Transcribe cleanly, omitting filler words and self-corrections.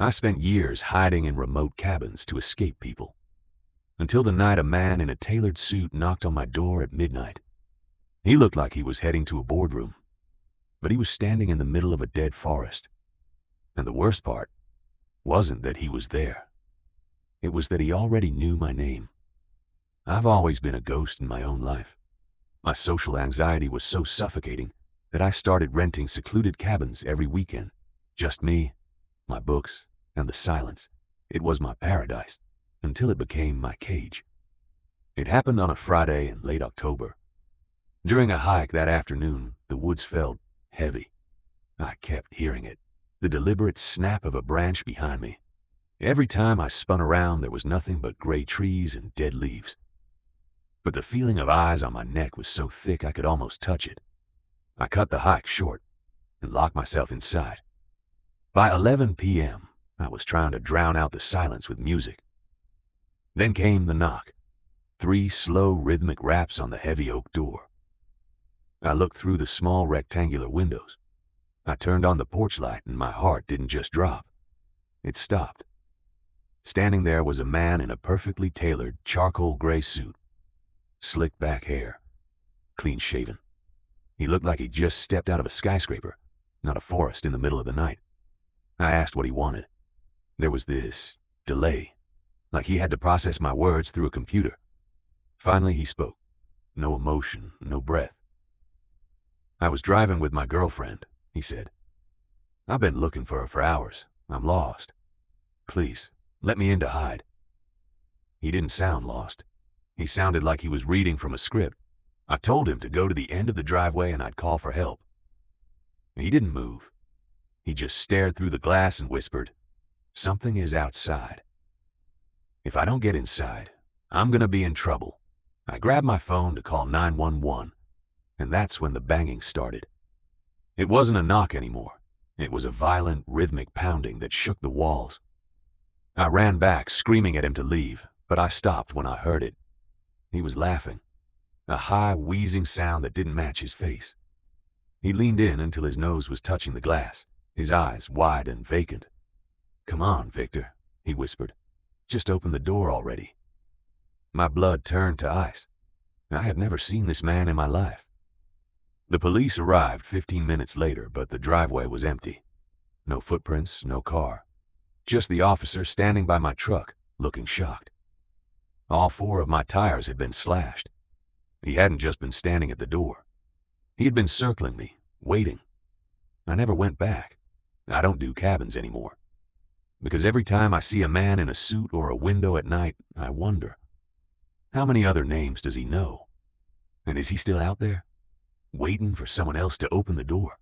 I spent years hiding in remote cabins to escape people, until the night a man in a tailored suit knocked on my door at midnight. He looked like he was heading to a boardroom, but he was standing in the middle of a dead forest. And the worst part wasn't that he was there. It was that he already knew my name. I've always been a ghost in my own life. My social anxiety was so suffocating that I started renting secluded cabins every weekend. Just me, my books, and the silence. It was my paradise, until it became my cage. It happened on a Friday in late October. During a hike that afternoon, the woods felt heavy. I kept hearing it, the deliberate snap of a branch behind me. Every time I spun around, there was nothing but gray trees and dead leaves. But the feeling of eyes on my neck was so thick I could almost touch it. I cut the hike short and locked myself inside. By 11 p.m., I was trying to drown out the silence with music. Then came the knock. 3 slow, rhythmic raps on the heavy oak door. I looked through the small rectangular windows. I turned on the porch light and my heart didn't just drop. It stopped. Standing there was a man in a perfectly tailored charcoal gray suit. Slicked back hair, clean shaven. He looked like he'd just stepped out of a skyscraper, not a forest in the middle of the night. I asked what he wanted. There was this delay, like he had to process my words through a computer. Finally he spoke. No emotion, no breath. "I was driving with my girlfriend," he said. "I've been looking for her for hours. I'm lost. Please, let me in to hide." He didn't sound lost. He sounded like he was reading from a script. I told him to go to the end of the driveway and I'd call for help. He didn't move. He just stared through the glass and whispered, "Something is outside. If I don't get inside, I'm gonna be in trouble." I grabbed my phone to call 911, and that's when the banging started. It wasn't a knock anymore. It was a violent, rhythmic pounding that shook the walls. I ran back, screaming at him to leave, but I stopped when I heard it. He was laughing, a high, wheezing sound that didn't match his face. He leaned in until his nose was touching the glass, his eyes wide and vacant. "Come on, Victor," he whispered. "Just open the door already." My blood turned to ice. I had never seen this man in my life. The police arrived 15 minutes later, but the driveway was empty. No footprints, no car. Just the officer standing by my truck, looking shocked. All 4 of my tires had been slashed. He hadn't just been standing at the door. He had been circling me, waiting. I never went back. I don't do cabins anymore. Because every time I see a man in a suit or a window at night, I wonder, how many other names does he know? And is he still out there, waiting for someone else to open the door?